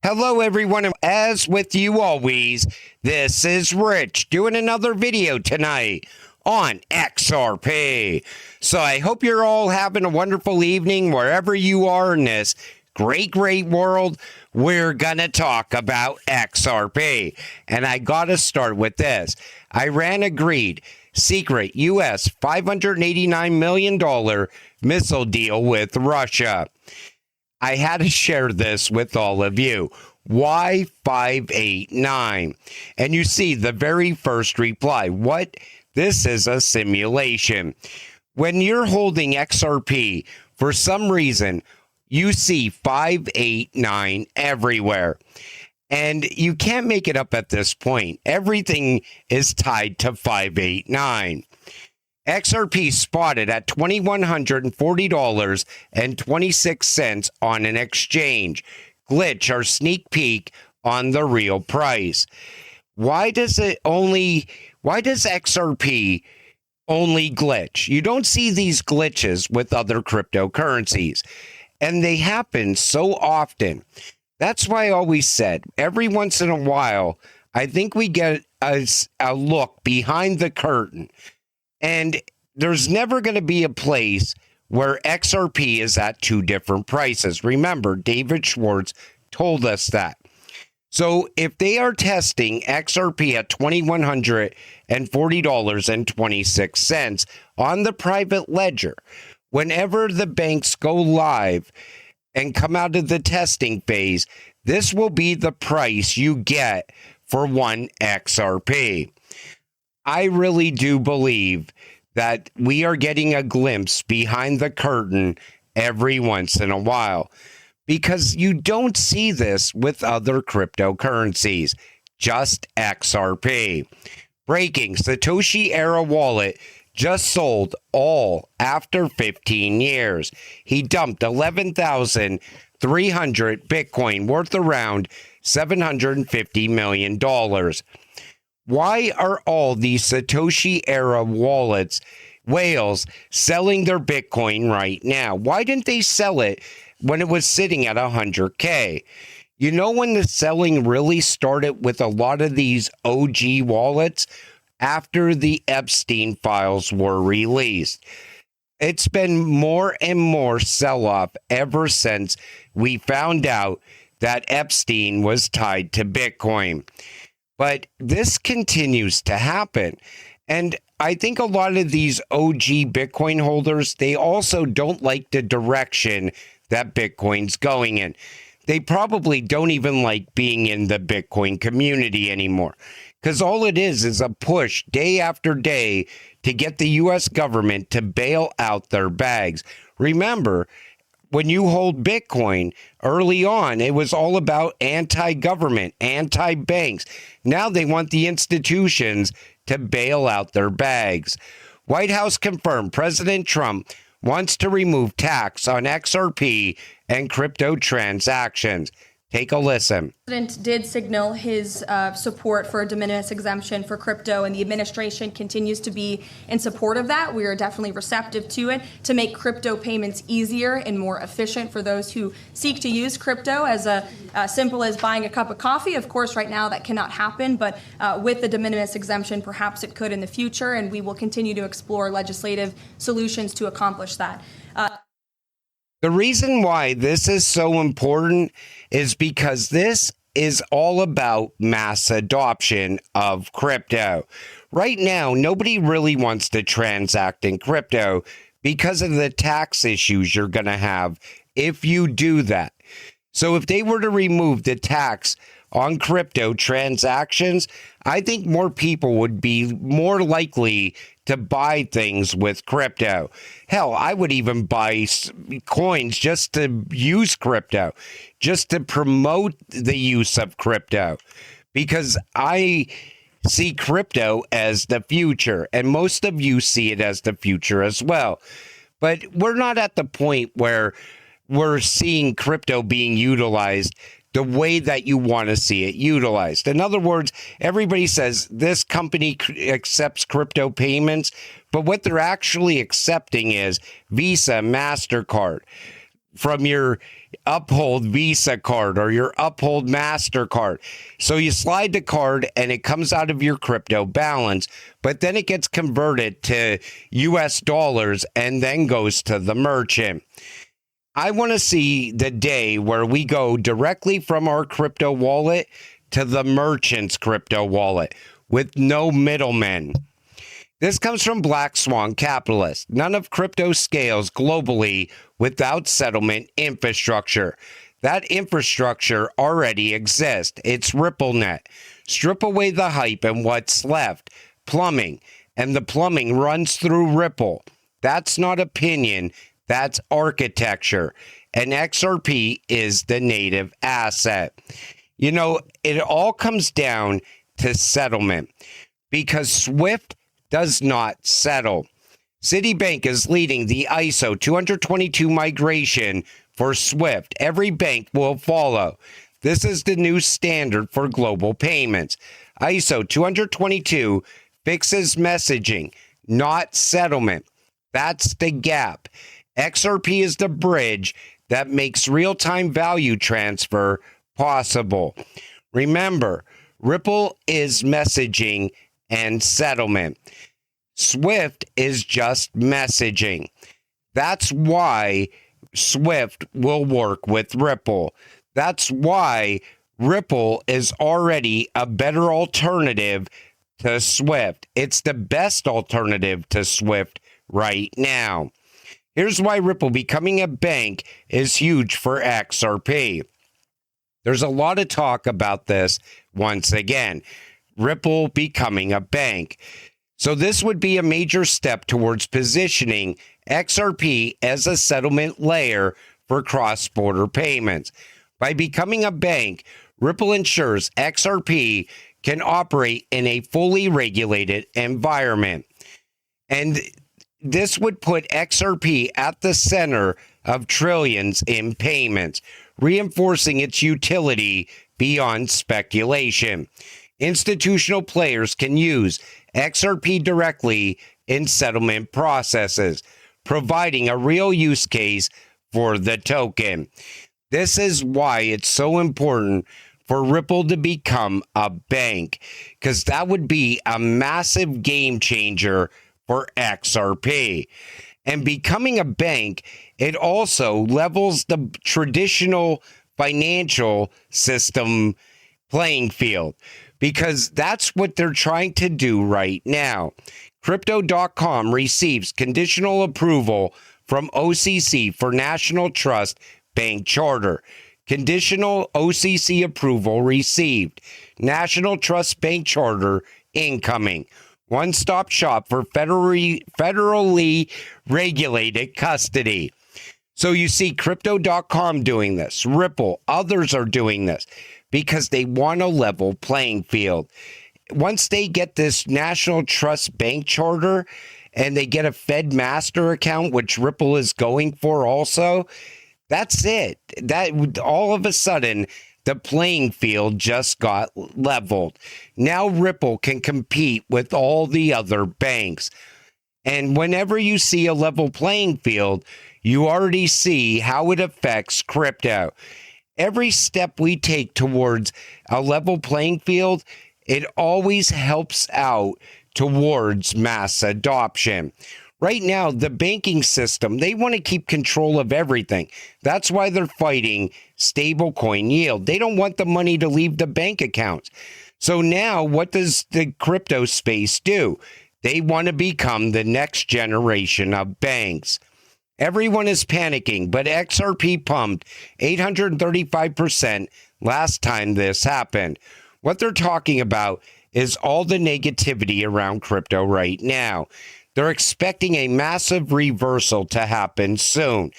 Hello, everyone. As with you always, this is Rich doing another video tonight on XRP. So I hope you're all having a wonderful evening wherever you are in this great world. We're going to talk about XRP. And I got to start with this. Iran agreed secret U.S. $589 million missile deal with Russia. I had to share this with all of you. Why 589? And you see the very first reply. What? This is a simulation. When you're holding XRP, for some reason, you see 589 everywhere. And you can't make it up at this point. Everything is tied to 589. XRP spotted at $2,140.26 on an exchange. Glitch or sneak peek on the real price. Why does XRP only glitch? You don't see these glitches with other cryptocurrencies, and they happen so often. That's why I always said, every once in a while, I think we get a look behind the curtain. And there's never going to be a place where XRP is at two different prices. Remember, David Schwartz told us that. So if they are testing XRP at $2,140.26 on the private ledger, whenever the banks go live and come out of the testing phase, this will be the price you get for one XRP. I really do believe that we are getting a glimpse behind the curtain every once in a while, because you don't see this with other cryptocurrencies, just XRP. Breaking: Satoshi Era wallet just sold all after 15 years. He dumped 11,300 Bitcoin worth around $750 million. Why are all these Satoshi Era whales selling their Bitcoin right now? Why didn't they sell it when it was sitting at 100K? You know when the selling really started with a lot of these OG wallets? After the Epstein files were released. It's been more and more sell-off ever since we found out that Epstein was tied to Bitcoin. But this continues to happen. And I think a lot of these OG Bitcoin holders, they also don't like the direction that Bitcoin's going in. They probably don't even like being in the Bitcoin community anymore, because all it is a push day after day to get the U.S. government to bail out their bags. Remember, when you hold Bitcoin early on, it was all about anti-government, anti-banks. Now they want the institutions to bail out their bags. White House confirmed President Trump wants to remove tax on XRP and crypto transactions. Take a listen. The president did signal his support for a de minimis exemption for crypto, and the administration continues to be in support of that. We are definitely receptive to it to make crypto payments easier and more efficient for those who seek to use crypto as simple as buying a cup of coffee. Of course, right now that cannot happen, but with the de minimis exemption, perhaps it could in the future, and we will continue to explore legislative solutions to accomplish that. The reason why this is so important is because this is all about mass adoption of crypto. Right now, nobody really wants to transact in crypto because of the tax issues you're going to have if you do that. So if they were to remove the tax on crypto transactions, I think more people would be more likely to buy things with crypto. Hell, I would even buy coins just to use crypto, just to promote the use of crypto, because I see crypto as the future, and most of you see it as the future as well. But we're not at the point where we're seeing crypto being utilized the way that you want to see it utilized. In other words, everybody says this company accepts crypto payments, but what they're actually accepting is Visa, MasterCard. from your Uphold Visa card or your Uphold MasterCard. So you slide the card and it comes out of your crypto balance, but then it gets converted to US dollars and then goes to the merchant. I want to see the day where we go directly from our crypto wallet to the merchant's crypto wallet with no middlemen. This comes from Black Swan Capitalist. None of crypto scales globally without settlement infrastructure. That infrastructure already exists. It's RippleNet. Strip away the hype and what's left. Plumbing. And the plumbing runs through Ripple. That's not opinion. That's architecture. And XRP is the native asset. You know, it all comes down to settlement because SWIFT does not settle. Citibank is leading the ISO 222 migration for SWIFT. Every bank will follow. This is the new standard for global payments. ISO 222 fixes messaging, not settlement. That's the gap. XRP is the bridge that makes real-time value transfer possible. Remember, Ripple is messaging and settlement. SWIFT is just messaging. That's why SWIFT will work with Ripple. That's why Ripple is already a better alternative to SWIFT. It's the best alternative to SWIFT right now. Here's why Ripple becoming a bank is huge for XRP. There's a lot of talk about this once again. Ripple becoming a bank. So this would be a major step towards positioning XRP as a settlement layer for cross-border payments. By becoming a bank, Ripple ensures XRP can operate in a fully regulated environment. And this would put XRP at the center of trillions in payments, reinforcing its utility beyond speculation. Institutional players can use XRP directly in settlement processes, providing a real use case for the token. This is why it's so important for Ripple to become a bank, because that would be a massive game changer for XRP. And becoming a bank, it also levels the traditional financial system playing field, because that's what they're trying to do right now. Crypto.com receives conditional approval from OCC for National Trust Bank Charter. Conditional OCC approval received. National Trust Bank Charter incoming. One-stop shop for federally regulated custody. So you see Crypto.com doing this, Ripple, others are doing this because they want a level playing field. Once they get this National Trust Bank Charter and they get a Fed Master account, which Ripple is going for also, that's it. That all of a sudden, the playing field just got leveled. Now Ripple can compete with all the other banks. And whenever you see a level playing field, you already see how it affects crypto. Every step we take towards a level playing field, it always helps out towards mass adoption. Right now, the banking system, they want to keep control of everything. That's why they're fighting stablecoin yield. They don't want the money to leave the bank accounts. So now what does the crypto space do? They want to become the next generation of banks. Everyone is panicking, but XRP pumped 835% last time this happened. What they're talking about is all the negativity around crypto right now. They're expecting a massive reversal to happen soon.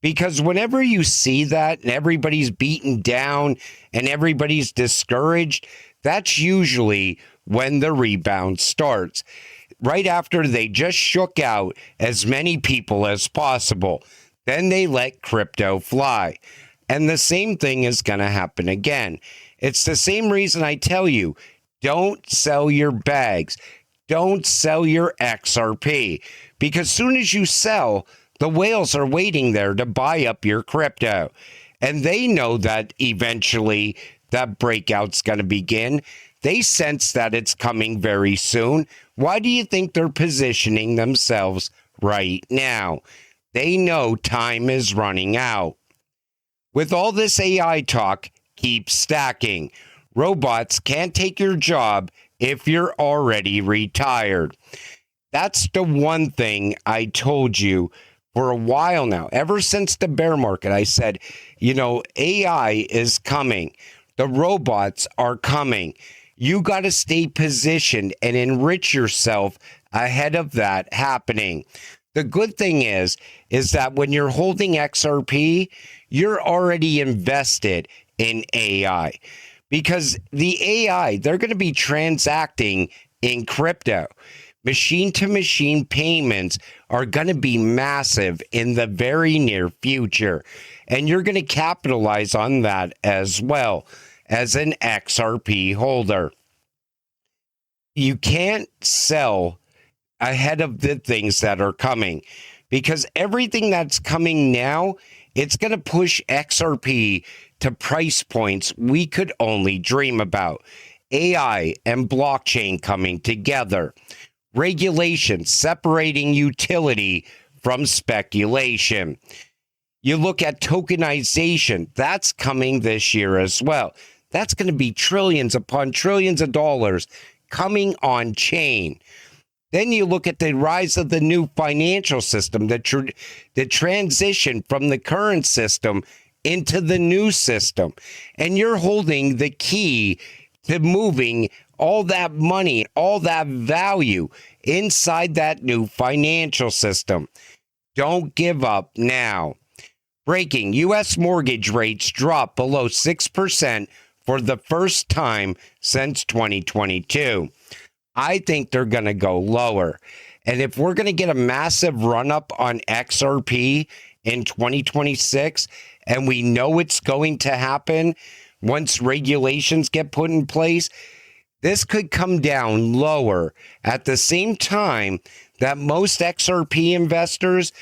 Because whenever you see that and everybody's beaten down and everybody's discouraged, that's usually when the rebound starts. Right after they just shook out as many people as possible. Then they let crypto fly. And the same thing is going to happen again. It's the same reason I tell you, don't sell your bags. Don't sell your XRP. Because soon as you sell, The whales are waiting there to buy up your crypto. And they know that eventually that breakout's going to begin. They sense that it's coming very soon. Why do you think they're positioning themselves right now? They know time is running out. With all this AI talk, keep stacking. Robots can't take your job if you're already retired. That's the one thing I told you for a while now. Ever since the bear market, I said, AI is coming. The robots are coming. You got to stay positioned and enrich yourself ahead of that happening. The good thing is that when you're holding XRP, you're already invested in AI, because the AI, they're going to be transacting in crypto. Machine-to-machine payments are going to be massive in the very near future, and you're going to capitalize on that as well as an XRP holder. You can't sell ahead of the things that are coming, because everything that's coming now, it's going to push XRP to price points we could only dream about. AI and blockchain coming together. Regulation separating utility from speculation. You look at tokenization, that's coming this year as well. That's going to be trillions upon trillions of dollars coming on chain. Then you look at the rise of the new financial system, the transition from the current system into the new system. And you're holding the key to moving all that money, all that value inside that new financial system. Don't give up now. Breaking: U.S. mortgage rates drop below 6% for the first time since 2022. I think they're going to go lower. And if we're going to get a massive run up on XRP in 2026, and we know it's going to happen once regulations get put in place, this could come down lower at the same time that most XRP investors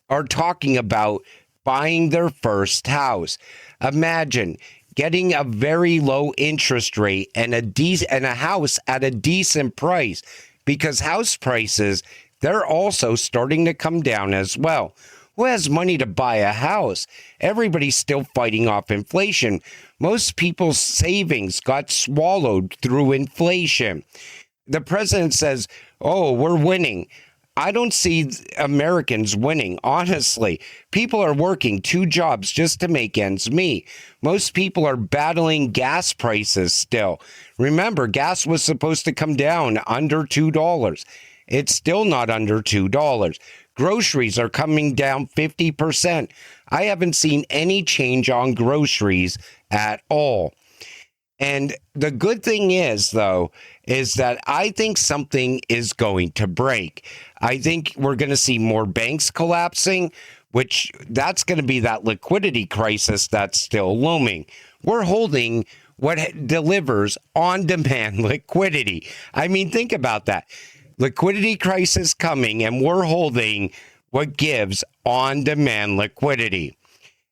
are talking about buying their first house. Imagine getting a very low interest rate and a house at a decent price, because house prices, they're also starting to come down as well. Who has money to buy a house? Everybody's still fighting off inflation. Most people's savings got swallowed through inflation. The president says, "Oh, we're winning." I don't see Americans winning, honestly. People are working 2 jobs just to make ends meet. Most people are battling gas prices still. Remember, gas was supposed to come down under $2. It's still not under $2. Groceries are coming down 50%. I haven't seen any change on groceries at all. And the good thing is, though, is that I think something is going to break. I think we're going to see more banks collapsing, which that's going to be that liquidity crisis that's still looming. We're holding what delivers on-demand liquidity. I mean, think about that. Liquidity crisis coming, and we're holding what gives on-demand liquidity.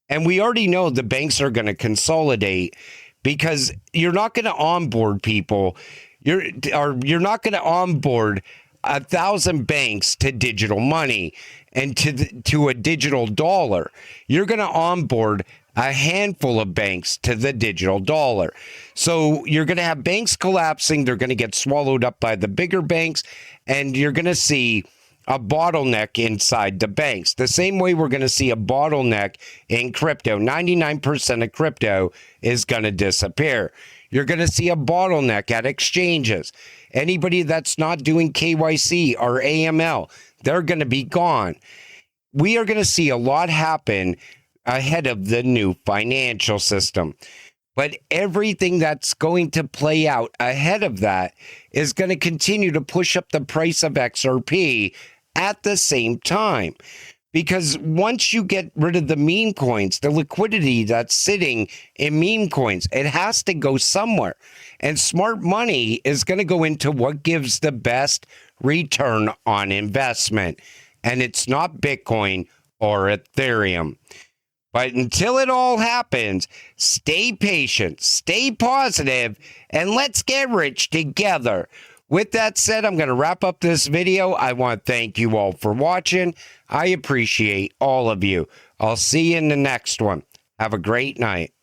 And we already know the banks are going to consolidate, because you're not going to onboard people. You're not going to onboard 1,000 banks to digital money and to a digital dollar. You're going to onboard a handful of banks to the digital dollar. So you're going to have banks collapsing. They're going to get swallowed up by the bigger banks, and you're going to see a bottleneck inside the banks. The same way we're going to see a bottleneck in crypto. 99% of crypto is going to disappear. You're going to see a bottleneck at exchanges. Anybody that's not doing KYC or AML, they're going to be gone. We are going to see a lot happen ahead of the new financial system. But everything that's going to play out ahead of that is going to continue to push up the price of XRP at the same time. Because once you get rid of the meme coins, the liquidity that's sitting in meme coins, it has to go somewhere. And smart money is going to go into what gives the best return on investment. And it's not Bitcoin or Ethereum. But until it all happens, stay patient, stay positive, and let's get rich together. With that said, I'm going to wrap up this video. I want to thank you all for watching. I appreciate all of you. I'll see you in the next one. Have a great night.